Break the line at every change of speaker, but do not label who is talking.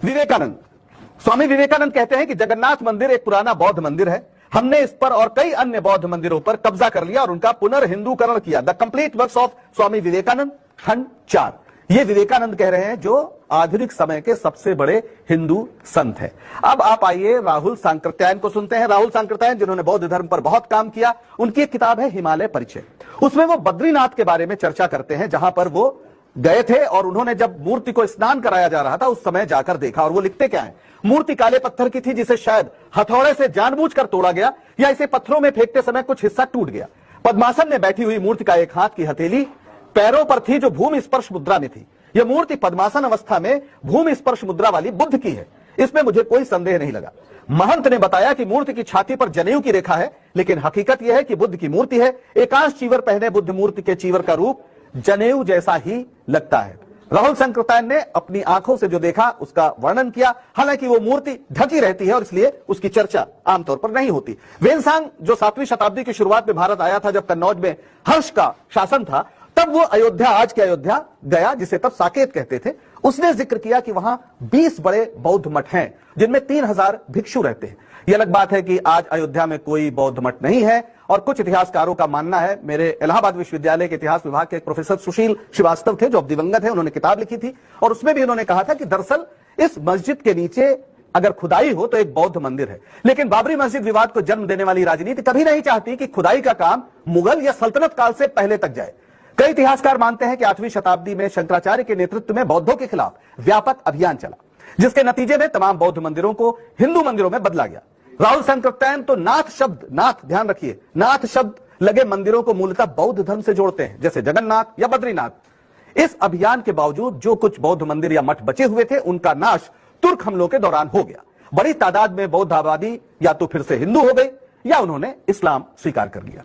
विवेकानंद, स्वामी विवेकानंद कहते हैं कि जगन्नाथ मंदिर एक पुराना बौद्ध मंदिर है। हमने इस पर और कई अन्य बौद्ध मंदिरों पर कब्जा कर लिया और उनका पुनर्हिंदूकरण किया। The complete works of Swami Vivekananda, खंड 4। ये विवेकानंद कह रहे हैं जो आधुनिक समय के सबसे बड़े हिंदू संत हैं। अब आप आइए राहुल सांकृत्यायन को सुनते हैं। राहुल सांकृत्यायन जिन्होंने बौद्ध धर्म पर बहुत काम किया, उनकी एक किताब है हिमालय परिचय। उसमें वो बद्रीनाथ के बारे में चर्चा करते हैं, जहां पर वो गए थे और उन्होंने जब मूर्ति को स्नान कराया जा रहा था उस समय जाकर देखा। और वो लिखते क्या है, मूर्ति काले पत्थर की थी जिसे शायद हथौड़े से जानबूझकर तोड़ा गया या इसे पत्थरों में फेंकते समय कुछ हिस्सा टूट गया। पद्मासन में बैठी हुई मूर्ति का एक हाथ की हथेली पैरों पर थी जो भूमि स्पर्श मुद्रा में थी। यह मूर्ति पद्मासन अवस्था में भूमि स्पर्श मुद्रा वाली बुद्ध की है, इसमें मुझे कोई संदेह नहीं लगा। महंत ने बताया कि मूर्ति की छाती पर जनेऊ की रेखा है, लेकिन हकीकत यह है कि बुद्ध की मूर्ति है। एकांश चीवर पहने बुद्ध मूर्ति के चीवर का रूप जनेऊ जैसा ही लगता है। राहुल सांकृत्यायन ने अपनी आंखों से जो देखा उसका वर्णन किया। हालांकि वो मूर्ति ढकी रहती है और इसलिए उसकी चर्चा आमतौर पर नहीं होती। वेनसांग जो 7वीं शताब्दी की शुरुआत में भारत आया था, जब कन्नौज में हर्ष का शासन था, तब वो अयोध्या, आज के अयोध्या गया, जिसे तब साकेत कहते थे। उसने जिक्र किया कि वहां 20 बड़े बौद्ध मठ हैं जिनमें 3000 भिक्षु रहते हैं। यह अलग बात है कि आज अयोध्या में कोई बौद्ध मठ नहीं है और कुछ इतिहासकारों का मानना है, मेरे इलाहाबाद विश्वविद्यालय के इतिहास विभाग के एक प्रोफेसर सुशील श्रीवास्तव थे जो अब दिवंगत हैं, उन्होंने किताब लिखी थी और उसमें भी उन्होंने कहा था कि दरअसल इस मस्जिद के नीचे अगर खुदाई हो तो एक बौद्ध मंदिर है। लेकिन बाबरी मस्जिद विवाद को जन्म देने वाली राजनीति कभी नहीं चाहती कि खुदाई का काम मुगल या सल्तनत काल से पहले तक जाए। कई इतिहासकार मानते हैं कि 8वीं शताब्दी में शंकराचार्य के नेतृत्व में बौद्धों के खिलाफ व्यापक अभियान चला, जिसके नतीजे में तमाम बौद्ध मंदिरों को हिंदू मंदिरों में बदला गया। राहुल सांकृत्यायन तो नाथ शब्द, नाथ ध्यान रखिए, नाथ शब्द लगे मंदिरों को मूलतः बौद्ध धर्म से जोड़ते हैं, जैसे जगन्नाथ या बद्रीनाथ। इस अभियान के बावजूद जो कुछ बौद्ध मंदिर या मठ बचे हुए थे उनका नाश तुर्क हमलों के दौरान हो गया। बड़ी तादाद में बौद्ध आबादी या तो फिर से हिंदू हो गई या उन्होंने इस्लाम स्वीकार कर लिया।